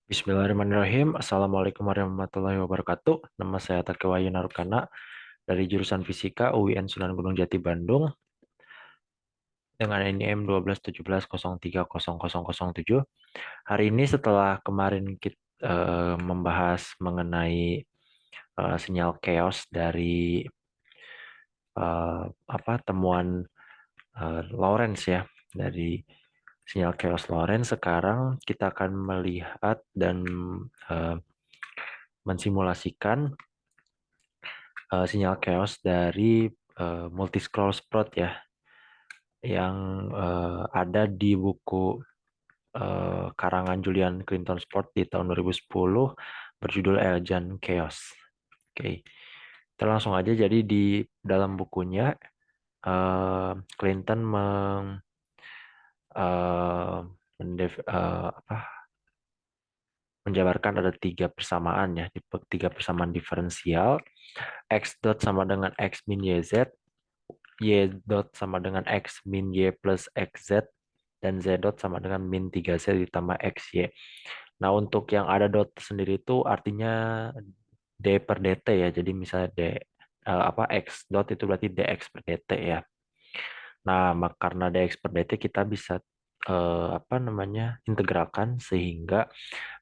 Bismillahirrahmanirrahim. Assalamualaikum warahmatullahi wabarakatuh. Nama saya Takewayu Narukana dari jurusan Fisika UIN Sunan Gunung Jati Bandung dengan NIM 1217103007. Hari ini setelah kemarin kita membahas mengenai sinyal chaos dari temuan Lorentz ya, dari sinyal chaos Lorentz, sekarang kita akan melihat dan eh, mensimulasikan sinyal chaos dari multi-scroll sprout ya, yang ada di buku karangan Julian Clinton Sprout di tahun 2010 berjudul Eljan Chaos. Oke, kita langsung aja. Jadi di dalam bukunya Clinton eh, menjabarkan ada tiga persamaan ya, tiga persamaan diferensial. X dot sama dengan X min YZ, Y dot sama dengan X min Y plus XZ, dan Z dot sama dengan min 3Z ditambah XY. Nah, untuk yang ada dot sendiri itu artinya D per DT ya. Jadi misalnya X dot itu berarti DX per DT ya. Nah, karena DX per DT kita bisa integralkan sehingga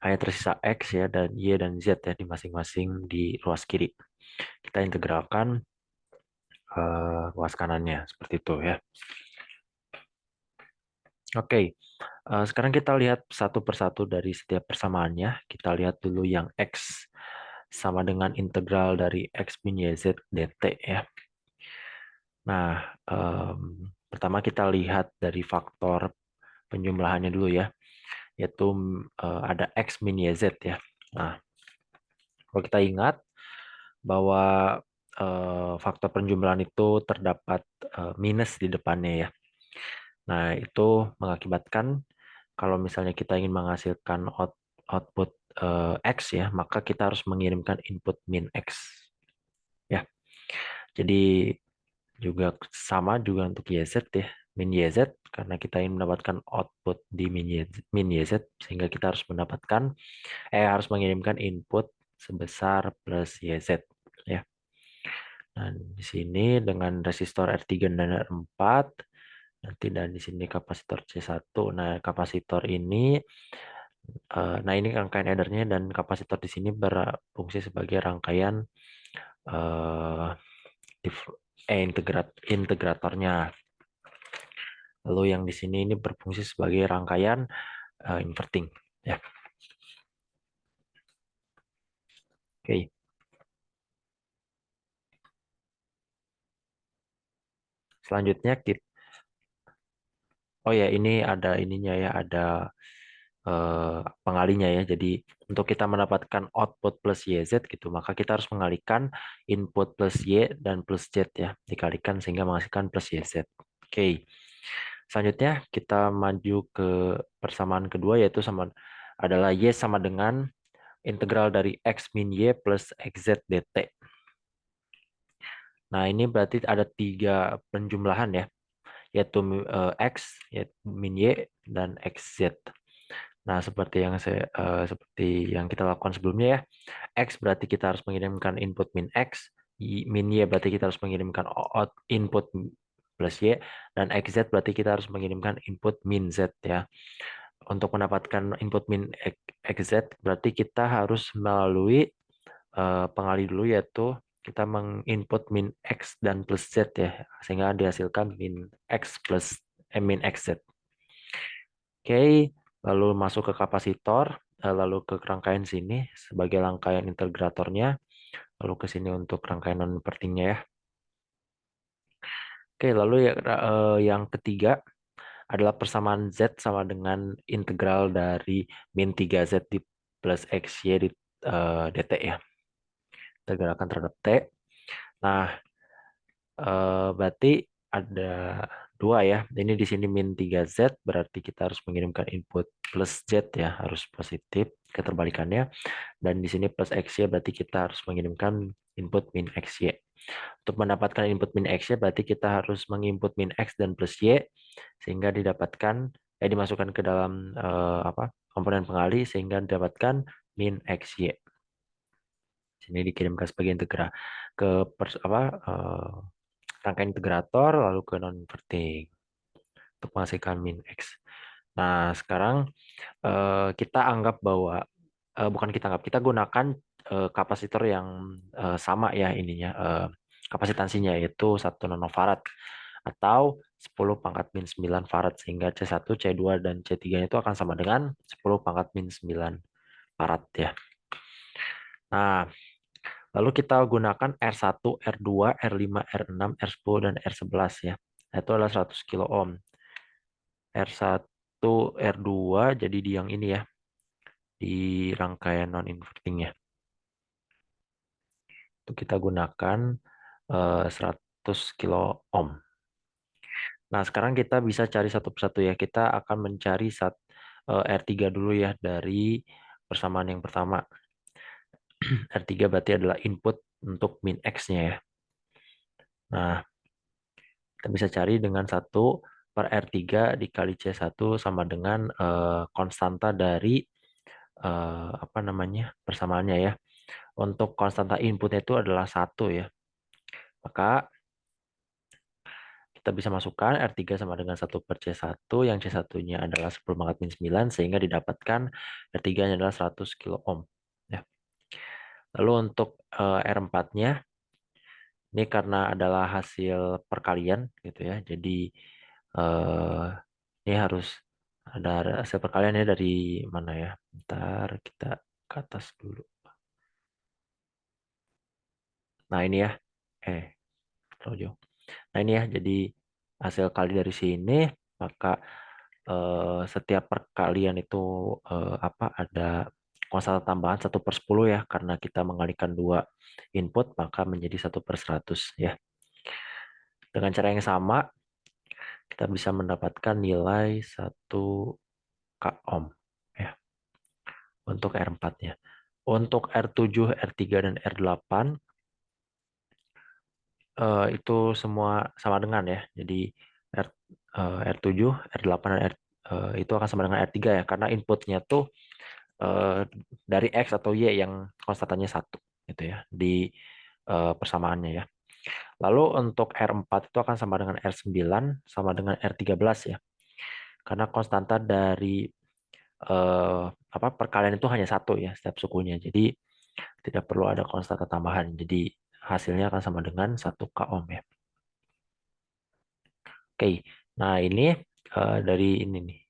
hanya tersisa X ya dan Y dan Z ya di masing-masing di ruas kiri. Kita integralkan ruas kanannya seperti itu ya. Oke, sekarang kita lihat satu persatu dari setiap persamaannya. Kita lihat dulu yang X sama dengan integral dari X min YZ dt ya. Nah, pertama kita lihat dari faktor penjumlahannya dulu ya, yaitu ada X min YZ ya. Nah, kalau kita ingat bahwa faktor penjumlahan itu terdapat minus di depannya ya. Nah, itu mengakibatkan kalau misalnya kita ingin menghasilkan output X ya, maka kita harus mengirimkan input min X ya. Jadi juga sama juga untuk YZ ya, min YZ, karena kita ingin mendapatkan output di min YZ sehingga kita harus harus mengirimkan input sebesar plus YZ ya. Nah, di sini dengan resistor R3 dan R4 nanti, dan di sini kapasitor C1. Nah, kapasitor ini ini rangkaian addernya, dan kapasitor di sini berfungsi sebagai rangkaian eh, integratornya. Lalu yang di sini ini berfungsi sebagai rangkaian inverting ya. Oke. Selanjutnya ya, ini ada ininya ya, ada pengalinya ya. Jadi untuk kita mendapatkan output plus YZ gitu, maka kita harus mengalihkan input plus Y dan plus Z ya, dikalikan sehingga menghasilkan plus YZ. Oke. Selanjutnya kita maju ke persamaan kedua, yaitu adalah Y sama dengan integral dari X min Y plus XZ dt. Nah, ini berarti ada tiga penjumlahan ya, yaitu X, yaitu min Y, dan XZ. Nah, seperti yang kita lakukan sebelumnya ya. X berarti kita harus mengirimkan input min X, min Y berarti kita harus mengirimkan input plus Y, dan XZ berarti kita harus mengirimkan input min Z ya. Untuk mendapatkan input min XZ berarti kita harus melalui pengali dulu, yaitu kita menginput min X dan plus Z ya, sehingga dihasilkan min XZ. Oke, lalu masuk ke kapasitor, lalu ke rangkaian sini sebagai rangkaian integratornya, lalu ke sini untuk rangkaian non-invertingnya ya. Oke, lalu yang ketiga adalah persamaan Z sama dengan integral dari min 3Z di plus XY di dt ya. Integralkan terhadap T. Nah, berarti ada dua ya. Ini di sini min 3Z berarti kita harus mengirimkan input plus Z ya, harus positif keterbalikannya. Dan di sini plus XY berarti kita harus mengirimkan input min XY. Untuk mendapatkan input min XY berarti kita harus menginput min X dan plus Y sehingga dimasukkan ke dalam komponen pengali sehingga didapatkan min XY. Sini dikirimkan sebagai ke rangkaian integrator lalu ke non inverting untuk menghasilkan min X. Nah, sekarang kita anggap bahwa bukan kita anggap, kita gunakan kapasitor yang sama ya ininya kapasitansinya yaitu 1 nanofarad atau 10 pangkat min 9 farad sehingga C1, C2 dan C3 itu akan sama dengan 10 pangkat min 9 farad ya. Nah, lalu kita gunakan R1, R2, R5, R6, R10 dan R11 ya. Itu adalah 100 kilo ohm. R1, R2 jadi di yang ini ya, di rangkaian non inverting ya. Itu kita gunakan 100 kilo ohm. Nah, sekarang kita bisa cari satu persatu ya. Kita akan mencari R3 dulu ya dari persamaan yang pertama. R3 berarti adalah input untuk min X-nya ya. Nah, kita bisa cari dengan 1/R3 dikali C1 sama dengan konstanta dari apa namanya persamaannya ya. Untuk konstanta inputnya itu adalah 1 ya. Maka kita bisa masukkan R3 sama dengan 1/C1 yang C1-nya adalah 10 pangkat min 9 sehingga didapatkan R3-nya adalah 100 kilo ohm. Ya. Lalu untuk R4-nya ini karena adalah hasil perkalian gitu ya. Jadi eh, ini harus ada hasil perkaliannya dari mana ya? Bentar kita ke atas dulu. Nah ini ya. Terlalu jauh. Nah ini ya. Jadi hasil kali dari sini maka setiap perkalian itu apa ada konstanta tambahan 1/10 ya karena kita mengalikan dua input maka menjadi 1/100 ya. Dengan cara yang sama kita bisa mendapatkan nilai 1 k ohm ya untuk R4-nya. Untuk R7, R3 dan R8 itu semua sama dengan ya. Jadi R, R7, R8 dan itu akan sama dengan R3 ya karena inputnya tuh dari X atau Y yang konstantanya 1 gitu ya di persamaannya ya. Lalu untuk R4 itu akan sama dengan R9 sama dengan R13 ya. Karena konstanta dari apa perkalian itu hanya 1 ya setiap sukunya. Jadi tidak perlu ada konstanta tambahan. Jadi hasilnya akan sama dengan 1 k ohm ya. Oke. Nah, ini dari ini nih.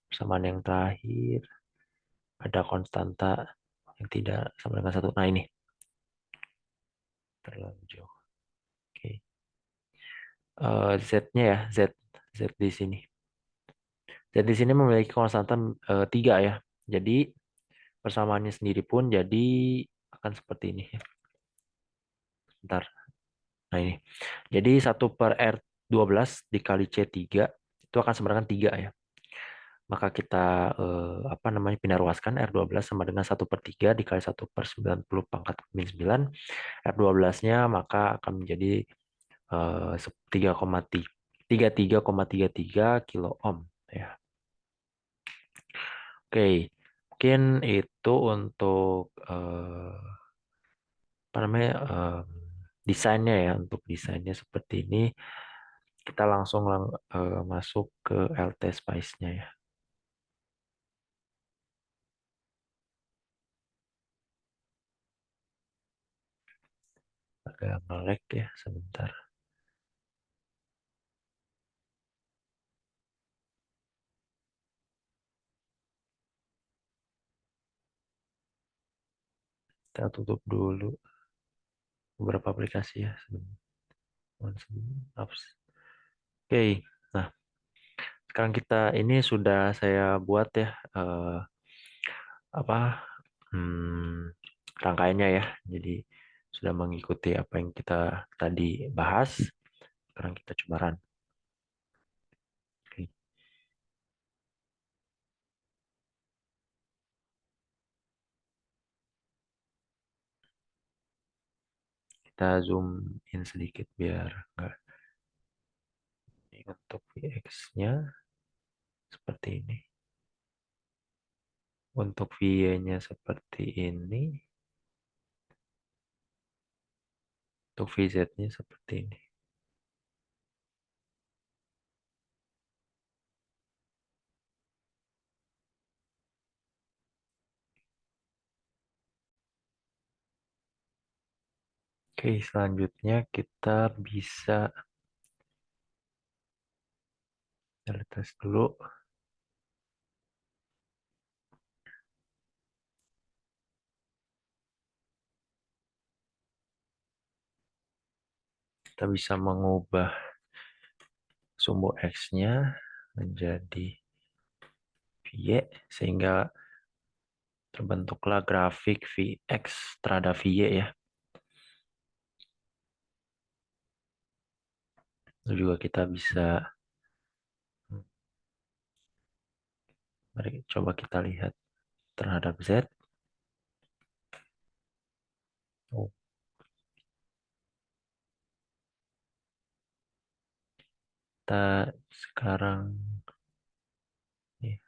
Persamaan yang terakhir ada konstanta yang tidak sama dengan 1. Nah, ini terlalu jauh. Oke. Z-nya ya, Z di sini. Z di sini memiliki konstanta 3 ya. Jadi persamaannya sendiri pun jadi akan seperti ini. Bentar. Nah ini. Jadi 1/R12 dikali C3 itu akan sama dengan 3 ya. Maka kita apa namanya pindah ruaskan R12 sama dengan 1/3 dikali 1/90 pangkat min 9. R12-nya maka akan menjadi 33,33 kilo ohm ya. Oke, mungkin itu untuk apa namanya desainnya ya. Untuk desainnya seperti ini, kita langsung masuk ke LT Spice-nya ya. Agak melek ya sebentar. Kita tutup dulu beberapa aplikasi ya. Oke, nah sekarang kita ini sudah saya buat ya apa hmm, rangkaiannya ya. Jadi sudah mengikuti apa yang kita tadi bahas. Sekarang kita coba run. Oke, kita zoom in sedikit biar enggak. Ini untuk VX-nya seperti ini. Untuk VY-nya seperti ini. Untuk VZ-nya seperti ini. Oke, selanjutnya kita bisa tes dulu. Kita bisa mengubah sumbu X-nya menjadi VY sehingga terbentuklah grafik VX terhadap VY ya. Lalu juga kita bisa, mari coba kita lihat terhadap Z. Oh, kita sekarang nih,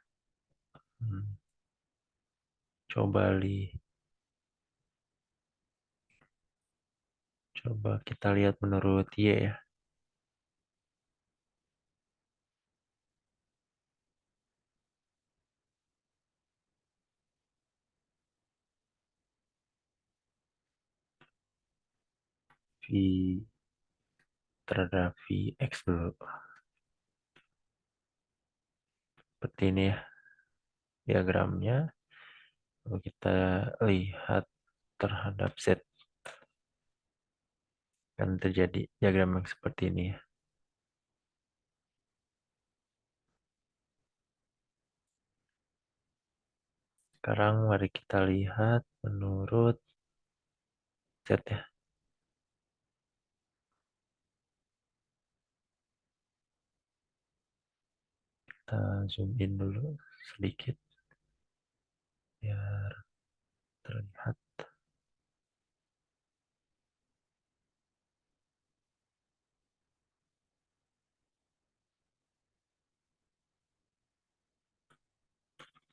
hmm, coba coba kita lihat menurut Y ya. V terhadap VX dulu. Seperti ini ya diagramnya. Lalu kita lihat terhadap Z. Kan terjadi diagram yang seperti ini ya. Sekarang mari kita lihat menurut Z ya. Kita zoom in dulu sedikit biar terlihat.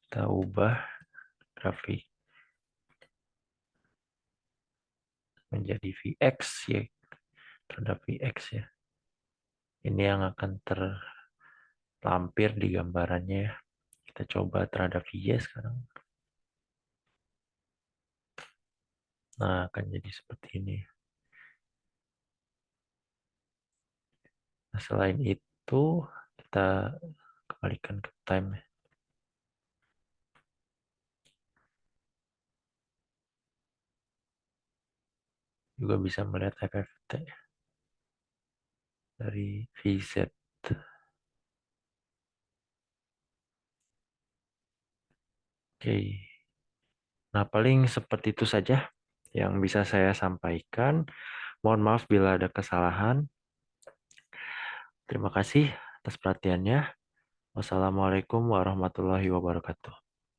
Kita ubah grafik menjadi VX ya, terhadap VX ya. Ini yang akan terlampir di gambarannya ya. Kita coba terhadap VY sekarang. Nah, akan jadi seperti ini. Nah, selain itu, kita kembalikan ke time. Juga bisa melihat FFT dari VZ. Oke. Nah, paling seperti itu saja yang bisa saya sampaikan. Mohon maaf bila ada kesalahan. Terima kasih atas perhatiannya. Wassalamualaikum warahmatullahi wabarakatuh.